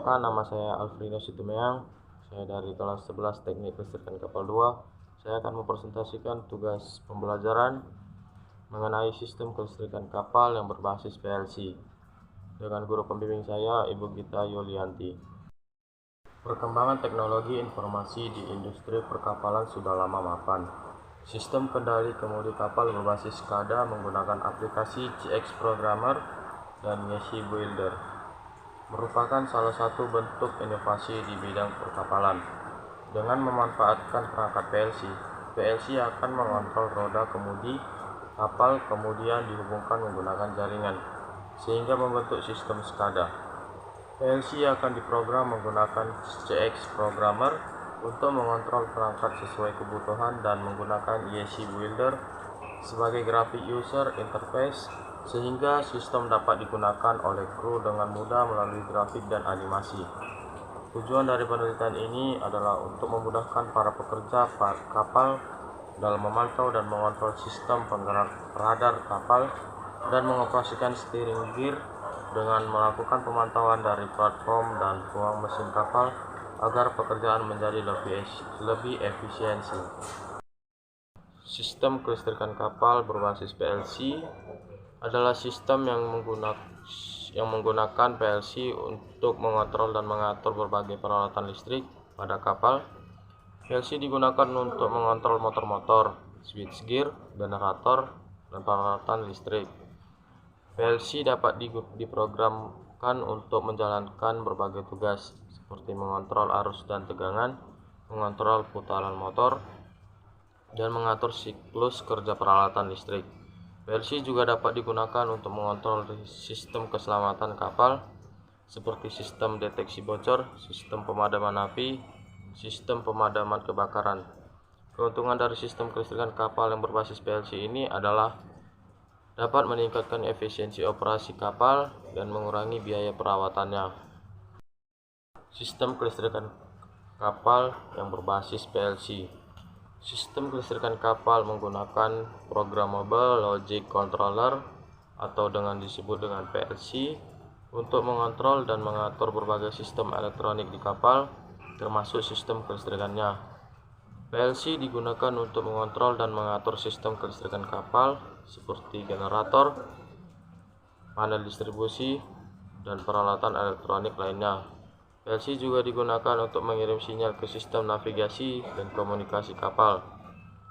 Perkenalkan, nama saya Alfrino Situmeang. Saya dari kelas 11 Teknik Kelistrikan Kapal 2. Saya akan mempresentasikan tugas pembelajaran mengenai sistem kelistrikan kapal yang berbasis PLC dengan guru pembimbing saya, Ibu Gita Yulianti. Perkembangan teknologi informasi di industri perkapalan sudah lama mapan. Sistem kendali kemudi kapal berbasis SCADA menggunakan aplikasi GX Programmer dan YESI Builder merupakan salah satu bentuk inovasi di bidang perkapalan. Dengan memanfaatkan perangkat PLC akan mengontrol roda kemudi kapal kemudian dihubungkan menggunakan jaringan, sehingga membentuk sistem SCADA. PLC akan diprogram menggunakan GX Programmer untuk mengontrol perangkat sesuai kebutuhan dan menggunakan YESI Builder sebagai graphic user interface sehingga sistem dapat digunakan oleh kru dengan mudah melalui grafik dan animasi. Tujuan dari penelitian ini adalah untuk memudahkan para pekerja kapal dalam memantau dan mengontrol sistem penggerak radar kapal dan mengoperasikan steering gear dengan melakukan pemantauan dari platform dan ruang mesin kapal agar pekerjaan menjadi lebih efisiensi. Sistem kelistrikan kapal berbasis PLC adalah sistem yang menggunakan PLC untuk mengontrol dan mengatur berbagai peralatan listrik pada kapal. PLC digunakan untuk mengontrol motor-motor, switchgear, generator, dan peralatan listrik. PLC dapat diprogramkan untuk menjalankan berbagai tugas seperti mengontrol arus dan tegangan, mengontrol putaran motor, dan mengatur siklus kerja peralatan listrik. PLC juga dapat digunakan untuk mengontrol sistem keselamatan kapal seperti sistem deteksi bocor, sistem pemadaman api, sistem pemadaman kebakaran. Keuntungan dari sistem kelistrikan kapal yang berbasis PLC ini adalah dapat meningkatkan efisiensi operasi kapal dan mengurangi biaya perawatannya. Sistem kelistrikan kapal yang berbasis PLC. Sistem kelistrikan kapal menggunakan Programmable Logic Controller atau disebut dengan PLC untuk mengontrol dan mengatur berbagai sistem elektronik di kapal, termasuk sistem kelistrikannya. PLC digunakan untuk mengontrol dan mengatur sistem kelistrikan kapal seperti generator, panel distribusi, dan peralatan elektronik lainnya. PLC juga digunakan untuk mengirim sinyal ke sistem navigasi dan komunikasi kapal.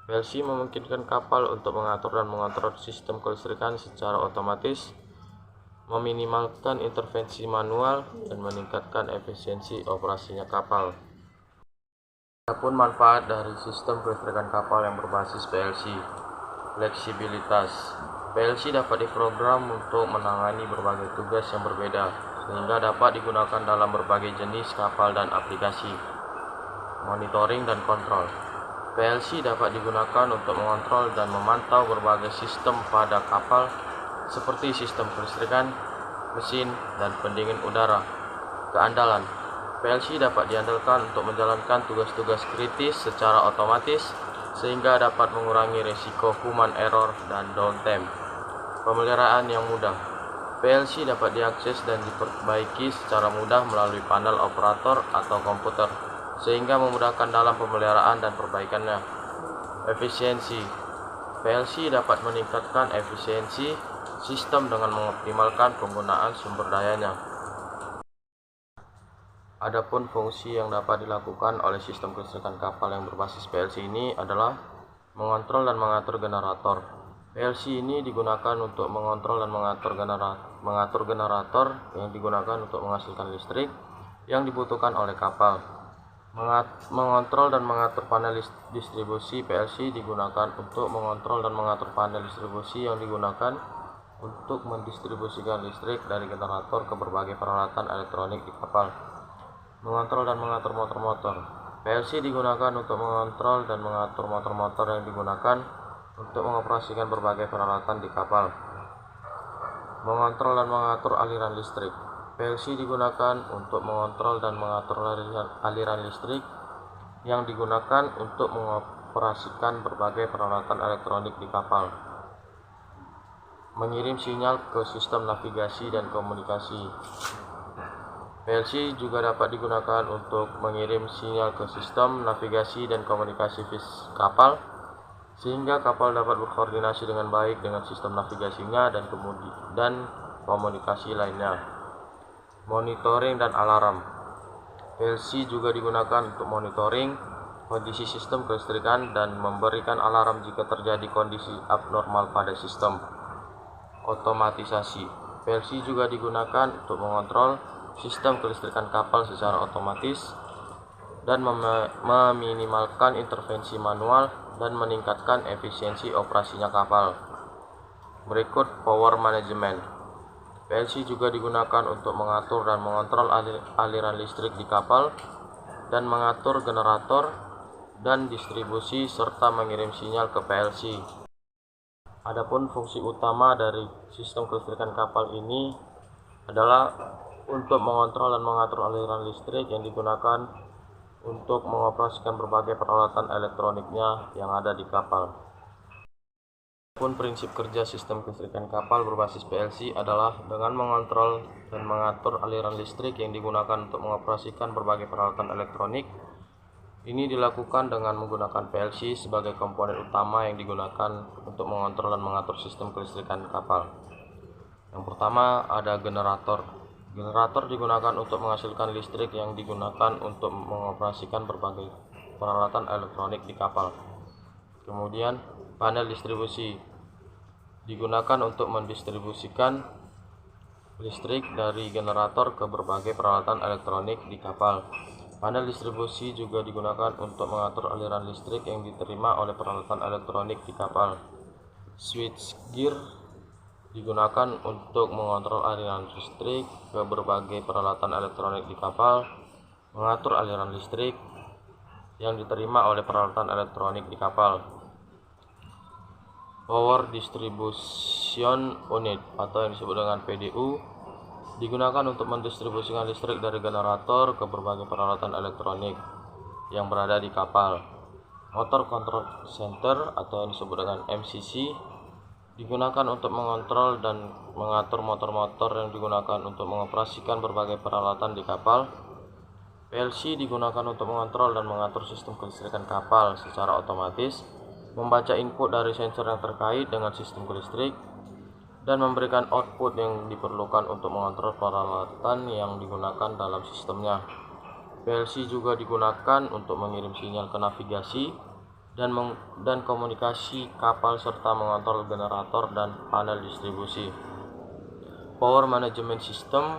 PLC memungkinkan kapal untuk mengatur dan mengontrol sistem kelistrikan secara otomatis, meminimalkan intervensi manual, dan meningkatkan efisiensi operasinya kapal. Adapun manfaat dari sistem kelistrikan kapal yang berbasis PLC. Fleksibilitas. PLC dapat diprogram untuk menangani berbagai tugas yang berbeda, sehingga dapat digunakan dalam berbagai jenis kapal dan aplikasi. Monitoring dan kontrol. PLC dapat digunakan untuk mengontrol dan memantau berbagai sistem pada kapal seperti sistem kelistrikan, mesin, dan pendingin udara. Keandalan. PLC dapat diandalkan untuk menjalankan tugas-tugas kritis secara otomatis sehingga dapat mengurangi risiko human error dan downtime. Pemeliharaan yang mudah. PLC dapat diakses dan diperbaiki secara mudah melalui panel operator atau komputer, sehingga memudahkan dalam pemeliharaan dan perbaikannya. Efisiensi. PLC dapat meningkatkan efisiensi sistem dengan mengoptimalkan penggunaan sumber dayanya. Adapun fungsi yang dapat dilakukan oleh sistem kelistrikan kapal yang berbasis PLC ini adalah mengontrol dan mengatur generator. PLC ini digunakan untuk mengontrol dan mengatur generator yang digunakan untuk menghasilkan listrik yang dibutuhkan oleh kapal. Mengontrol dan mengatur panel distribusi. PLC digunakan untuk mengontrol dan mengatur panel distribusi yang digunakan untuk mendistribusikan listrik dari generator ke berbagai peralatan elektronik di kapal. Mengontrol dan mengatur motor-motor. PLC digunakan untuk mengontrol dan mengatur motor-motor yang digunakan untuk mengoperasikan berbagai peralatan di kapal. Mengontrol dan mengatur aliran listrik. PLC digunakan untuk mengontrol dan mengatur aliran listrik yang digunakan untuk mengoperasikan berbagai peralatan elektronik di kapal. Mengirim sinyal ke sistem navigasi dan komunikasi. PLC juga dapat digunakan untuk mengirim sinyal ke sistem navigasi dan komunikasi kapal, sehingga kapal dapat berkoordinasi dengan baik dengan sistem navigasinya dan komunikasi lainnya. Monitoring dan alarm. PLC juga digunakan untuk monitoring kondisi sistem kelistrikan dan memberikan alarm jika terjadi kondisi abnormal pada sistem. Otomatisasi. PLC juga digunakan untuk mengontrol sistem kelistrikan kapal secara otomatis dan meminimalkan intervensi manual dan meningkatkan efisiensi operasinya kapal. Berikut power management. PLC juga digunakan untuk mengatur dan mengontrol aliran listrik di kapal dan mengatur generator dan distribusi serta mengirim sinyal ke PLC. Adapun fungsi utama dari sistem kelistrikan kapal ini adalah untuk mengontrol dan mengatur aliran listrik yang digunakan untuk mengoperasikan berbagai peralatan elektroniknya yang ada di kapal. Adapun prinsip kerja sistem kelistrikan kapal berbasis PLC adalah dengan mengontrol dan mengatur aliran listrik yang digunakan untuk mengoperasikan berbagai peralatan elektronik. Ini dilakukan dengan menggunakan PLC sebagai komponen utama yang digunakan untuk mengontrol dan mengatur sistem kelistrikan kapal. Yang pertama ada generator. Generator digunakan untuk menghasilkan listrik yang digunakan untuk mengoperasikan berbagai peralatan elektronik di kapal. Kemudian panel distribusi digunakan untuk mendistribusikan listrik dari generator ke berbagai peralatan elektronik di kapal. Panel distribusi juga digunakan untuk mengatur aliran listrik yang diterima oleh peralatan elektronik di kapal. Switchgear digunakan untuk mengontrol aliran listrik ke berbagai peralatan elektronik di kapal, mengatur aliran listrik yang diterima oleh peralatan elektronik di kapal. Power Distribution Unit atau yang disebut dengan PDU digunakan untuk mendistribusikan listrik dari generator ke berbagai peralatan elektronik yang berada di kapal. Motor Control Center atau yang disebut dengan MCC digunakan untuk mengontrol dan mengatur motor-motor yang digunakan untuk mengoperasikan berbagai peralatan di kapal. PLC digunakan untuk mengontrol dan mengatur sistem kelistrikan kapal secara otomatis, membaca input dari sensor yang terkait dengan sistem listrik, dan memberikan output yang diperlukan untuk mengontrol peralatan yang digunakan dalam sistemnya. PLC juga digunakan untuk mengirim sinyal ke navigasi dan komunikasi kapal serta mengontrol generator dan panel distribusi. Power Management System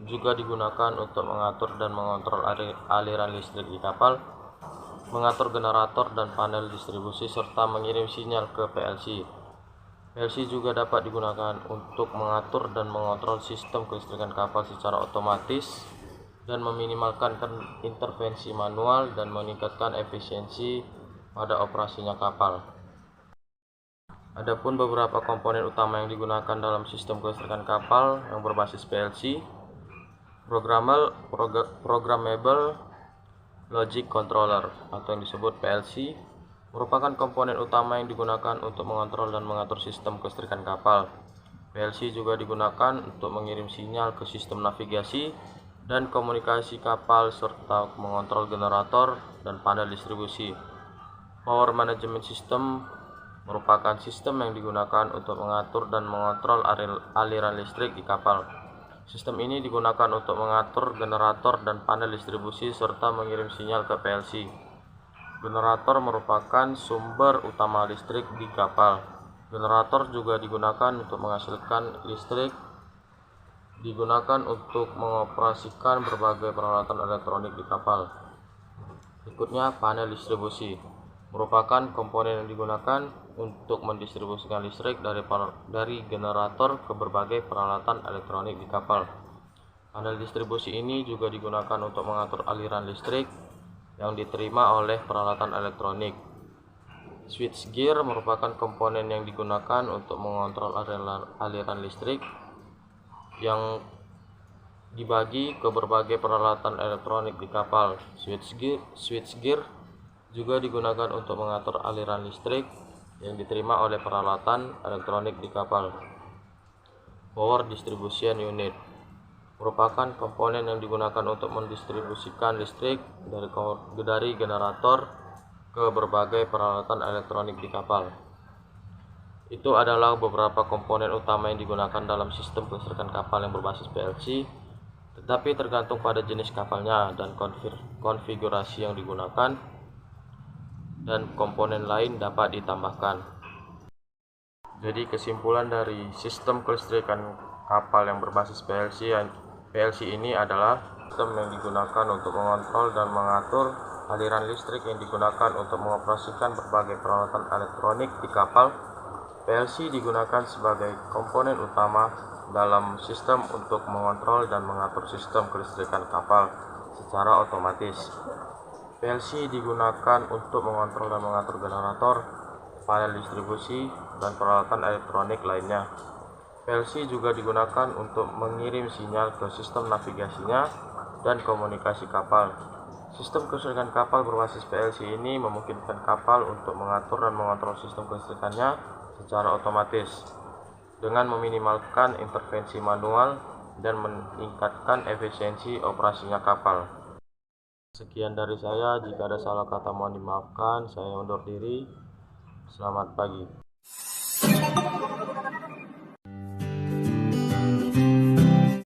juga digunakan untuk mengatur dan mengontrol aliran listrik di kapal, mengatur generator dan panel distribusi serta mengirim sinyal ke PLC. PLC juga dapat digunakan untuk mengatur dan mengontrol sistem kelistrikan kapal secara otomatis dan meminimalkan intervensi manual dan meningkatkan efisiensi pada operasinya kapal. Adapun beberapa komponen utama yang digunakan dalam sistem kelistrikan kapal yang berbasis PLC: Programmable Logic Controller atau yang disebut PLC merupakan komponen utama yang digunakan untuk mengontrol dan mengatur sistem kelistrikan kapal. PLC juga digunakan untuk mengirim sinyal ke sistem navigasi dan komunikasi kapal serta mengontrol generator dan panel distribusi. Power Management System merupakan sistem yang digunakan untuk mengatur dan mengontrol aliran listrik di kapal. Sistem ini digunakan untuk mengatur generator dan panel distribusi serta mengirim sinyal ke PLC. Generator merupakan sumber utama listrik di kapal. Generator juga digunakan untuk menghasilkan listrik, digunakan untuk mengoperasikan berbagai peralatan elektronik di kapal. Berikutnya, panel distribusi merupakan komponen yang digunakan untuk mendistribusikan listrik dari generator ke berbagai peralatan elektronik di kapal. Panel distribusi ini juga digunakan untuk mengatur aliran listrik yang diterima oleh peralatan elektronik. Switchgear merupakan komponen yang digunakan untuk mengontrol aliran listrik yang dibagi ke berbagai peralatan elektronik di kapal. Switchgear juga digunakan untuk mengatur aliran listrik yang diterima oleh peralatan elektronik di kapal. Power Distribution Unit merupakan komponen yang digunakan untuk mendistribusikan listrik dari generator ke berbagai peralatan elektronik di kapal. Itu adalah beberapa komponen utama yang digunakan dalam sistem kelistrikan kapal yang berbasis PLC, tetapi tergantung pada jenis kapalnya dan konfigurasi yang digunakan, dan komponen lain dapat ditambahkan. Jadi kesimpulan dari sistem kelistrikan kapal yang berbasis PLC ini adalah sistem yang digunakan untuk mengontrol dan mengatur aliran listrik yang digunakan untuk mengoperasikan berbagai peralatan elektronik di kapal. PLC digunakan sebagai komponen utama dalam sistem untuk mengontrol dan mengatur sistem kelistrikan kapal secara otomatis. PLC digunakan untuk mengontrol dan mengatur generator, panel distribusi, dan peralatan elektronik lainnya. PLC juga digunakan untuk mengirim sinyal ke sistem navigasinya dan komunikasi kapal. Sistem kelistrikan kapal berbasis PLC ini memungkinkan kapal untuk mengatur dan mengontrol sistem kelistrikannya secara otomatis dengan meminimalkan intervensi manual dan meningkatkan efisiensi operasinya kapal. Sekian dari saya, jika ada salah kata mohon dimaafkan. Saya undur diri. Selamat pagi.